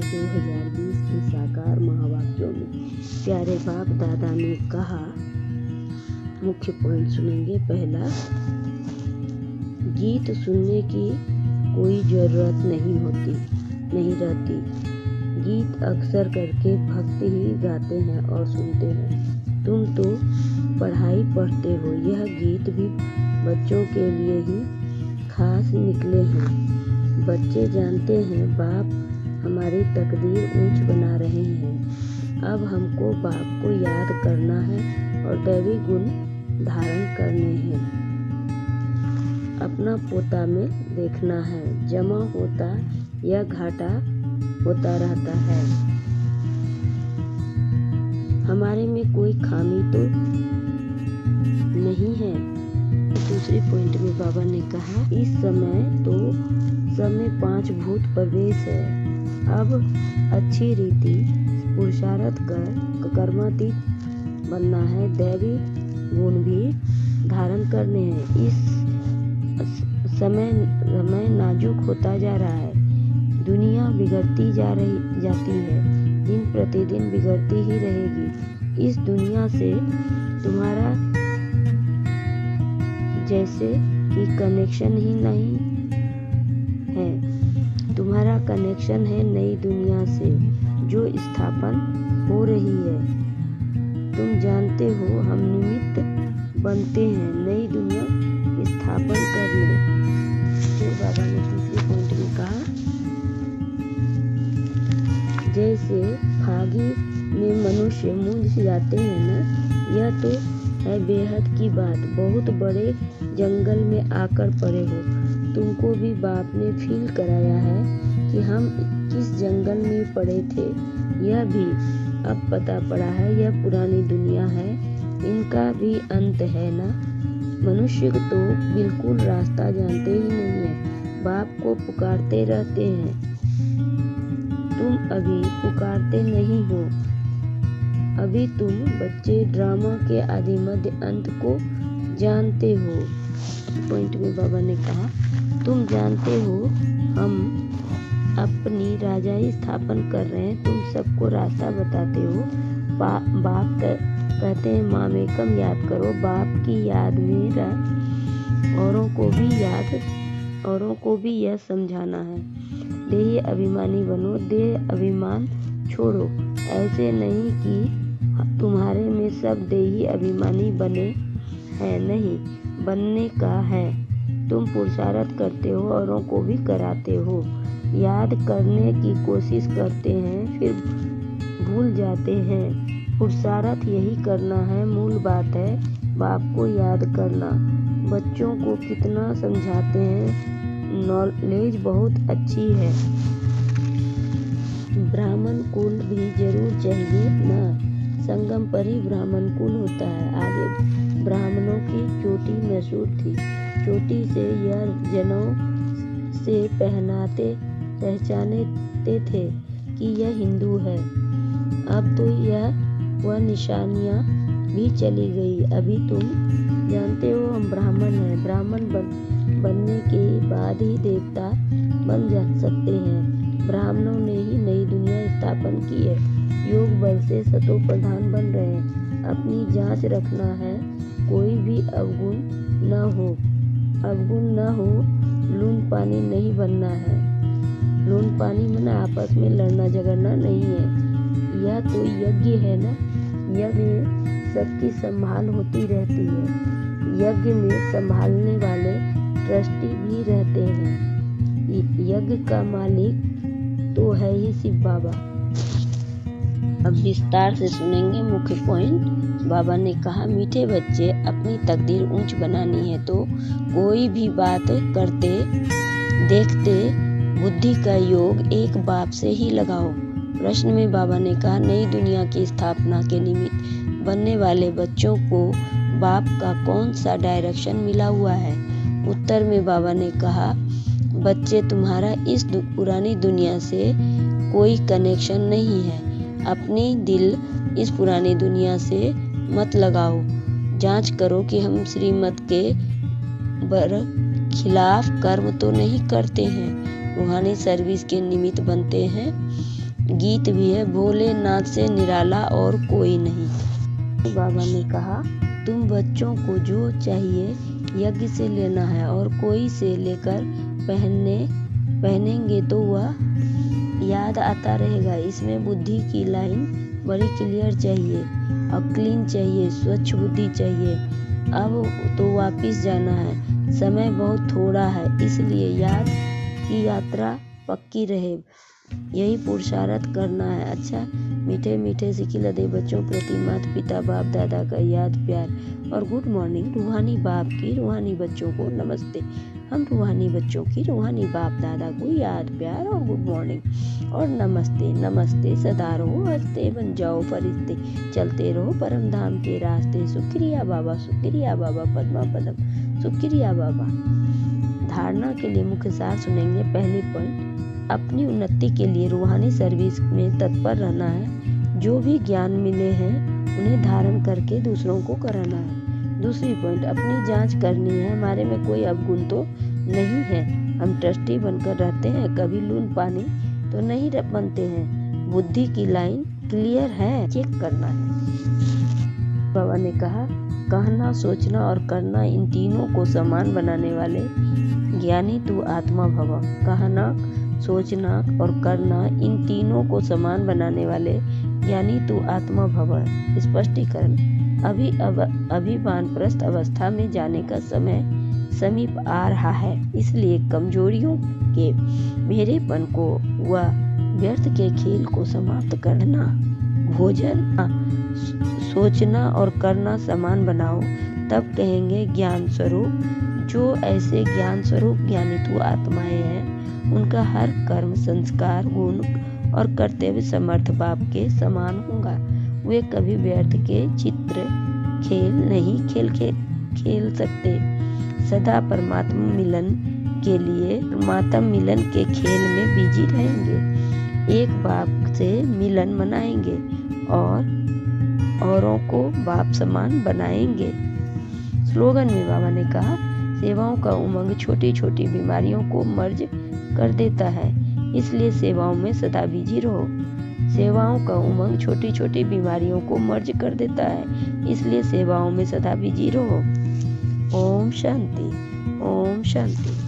2020 के साकार महावाक्यों में प्यारे बाप दादा ने कहा। मुख्य पॉइंट सुनेंगे। पहला, गीत सुनने की कोई जरूरत नहीं रहती। गीत अक्सर करके भक्त ही गाते हैं और सुनते हैं। तुम तो पढ़ाई पढ़ते हो, यह गीत भी बच्चों के लिए ही खास निकले हैं। बच्चे जानते हैं बाप हमारी तकदीर ऊंच बना रहे हैं। अब हमको बाप को याद करना है और दैवी गुण धारण करने हैं। अपना पोता में देखना है, जमा होता या घाटा होता रहता है। हमारे में कोई खामी तो नहीं है। दूसरे पॉइंट में बाबा ने कहा, इस समय 5 भूत प्रवेश है। अब अच्छी रीति पुरुषार्थ कर कर्मातीत बनना है, दैवी गुण भी धारण करने हैं। इस समय नाजुक होता जा रहा है। दुनिया बिगड़ती जाती है, दिन प्रतिदिन बिगड़ती ही रहेगी। इस दुनिया से तुम्हारा जैसे कि कनेक्शन ही नहीं है। तुम्हारा कनेक्शन है नई दुनिया से जो स्थापन हो रही है। तुम जानते हो हम निमित्त बनते हैं नई दुनिया स्थापन करने। फिर बाबा ने तीसरे पॉइंट में कहा, जैसे फागी में मनुष्य मूंझ जाते हैं ना, यह तो है बेहद की बात। बहुत बड़े जंगल में आकर पड़े हो। तुमको भी बाप ने फील कराया है कि हम किस जंगल में पड़े थे। यह भी अब पता पड़ा है, यह पुरानी दुनिया है, इनका भी अंत है ना। मनुष्य तो बिल्कुल रास्ता जानते ही नहीं है, बाप को पुकारते रहते हैं। तुम अभी पुकारते नहीं हो। अभी तुम बच्चे ड्रामा के आदि मध्य अंत को जानते हो। पॉइंट में बाबा ने कहा, तुम जानते हो हम अपनी राजाई स्थापन कर रहे हैं। तुम सबको रास्ता बताते हो। बाप कहते हैं मामेकम याद करो। बाप की याद में औरों को भी यह समझाना है। देही अभिमानी बनो, देह अभिमान छोड़ो। ऐसे नहीं कि तुम्हारे में सब देही अभिमानी बने हैं, नहीं, बनने का है। तुम पुरुषार्थ करते हो, औरों को भी कराते हो। याद करने की कोशिश करते हैं, फिर भूल जाते हैं। पुरुषार्थ यही करना है, मूल बात है बाप को याद करना। बच्चों को कितना समझाते हैं, नॉलेज बहुत अच्छी है। ब्राह्मण कुल भी जरूर चाहिए ना, संगम पर ही ब्राह्मण कुल होता है। आगे ब्राह्मणों की चोटी मशहूर थी। चोटी से यह जनों से पहचानते थे कि यह हिंदू है। अब तो वह निशानियाँ भी चली गई। अभी तुम जानते हो हम ब्राह्मण हैं। ब्राह्मण बनने के बाद ही देवता बन जा सकते हैं। ब्राह्मणों ने ही नई दुनिया स्थापन की है। योग बल से सतो प्रधान बन रहे हैं। अपनी जांच रखना है, कोई भी अवगुण न हो। लून पानी नहीं बनना है। लून पानी में आपस में लड़ना झगड़ना नहीं है। यह तो यज्ञ है ना। यज्ञ में सबकी संभाल होती रहती है। यज्ञ में संभालने वाले ट्रस्टी भी रहते हैं। यज्ञ का मालिक तो है ही शिव बाबा। अब विस्तार से सुनेंगे मुख्य पॉइंट। बाबा ने कहा, मीठे बच्चे, अपनी तकदीर ऊंच बनानी है तो कोई भी बात करते देखते बुद्धि का योग एक बाप से ही लगाओ। प्रश्न में बाबा ने कहा, नई दुनिया की स्थापना के निमित्त बनने वाले बच्चों को बाप का कौन सा डायरेक्शन मिला हुआ है। उत्तर में बाबा ने कहा, बच्चे, तुम्हारा इस पुरानी दुनिया से कोई कनेक्शन नहीं है। अपनी दिल इस पुरानी दुनिया से मत लगाओ। जांच करो कि हम श्रीमत के खिलाफ कर्म तो नहीं करते हैं। रूहानी सर्विस के निमित्त बनते हैं। गीत भी है, भोलेनाथ से निराला और कोई नहीं। बाबा ने कहा, तुम बच्चों को जो चाहिए यज्ञ से लेना है और कोई से लेकर पहनेंगे तो वह याद आता रहेगा। इसमें बुद्धि की लाइन बड़ी क्लियर चाहिए और क्लीन चाहिए, स्वच्छ बुद्धि चाहिए। अब तो वापिस जाना है, समय बहुत थोड़ा है, इसलिए याद की यात्रा पक्की रहे, यही पुरुषार्थ करना है। अच्छा, मीठे मीठे सिखिलदे बच्चों प्रति माता पिता बाप दादा का याद प्यार और गुड मॉर्निंग। रूहानी बाप की रूहानी बच्चों को नमस्ते। हम रूहानी बच्चों की रूहानी बाप दादा को याद प्यार और गुड मॉर्निंग और नमस्ते। नमस्ते सदा रहो हंसते, बन जाओ फरिश्ते, चलते रहो परम धाम के रास्ते। शुक्रिया बाबा पद्मा पदम, शुक्रिया बाबा। धारणा के लिए मुख्य सार सुनेंगे। पहले पॉइंट, अपनी उन्नति के लिए रूहानी सर्विस में तत्पर रहना है। जो भी ज्ञान मिले हैं उन्हें धारण करके दूसरों को कराना है। दूसरी पॉइंट, अपनी जांच करनी है, हमारे में कोई अवगुण तो नहीं है। हम ट्रस्टी बनकर रहते हैं, कभी लून पानी तो नहीं बनते हैं। बुद्धि की लाइन क्लियर है, चेक करना है। बाबा ने कहा, कहना सोचना और करना इन तीनों को समान बनाने वाले ज्ञानी तू आत्मा भव। कहना सोचना और करना इन तीनों को समान बनाने वाले ज्ञानी तू आत्मा भव। स्पष्टीकरण, अभी वानप्रस्थ अवस्था में जाने का समय समीप आ रहा है, इसलिए कमजोरियों के मेरेपन को व व्यर्थ के खेल को समाप्त करना, भोजन सोचना और करना समान बनाओ, तब कहेंगे ज्ञान स्वरूप। जो ऐसे ज्ञान स्वरूप ज्ञानी तू आत्माएं हैं, उनका हर कर्म संस्कार गुण और कर्तव्य समर्थ बाप के समान होगा। वे कभी व्यर्थ के चित्र खेल नहीं खेल सकते, सदा परमात्मा मिलन के खेल में बिजी रहेंगे। एक बाप से मिलन मनाएंगे और औरों को बाप समान बनाएंगे। स्लोगन में बाबा ने कहा, सेवाओं का उमंग छोटी छोटी बीमारियों को मर्ज कर देता है, इसलिए सेवाओं में सदा बिजी रहो। सेवाओं का उमंग छोटी छोटी बीमारियों को मर्ज कर देता है, इसलिए सेवाओं में सदा बिजी रहो। ओम शांति, ओम शांति।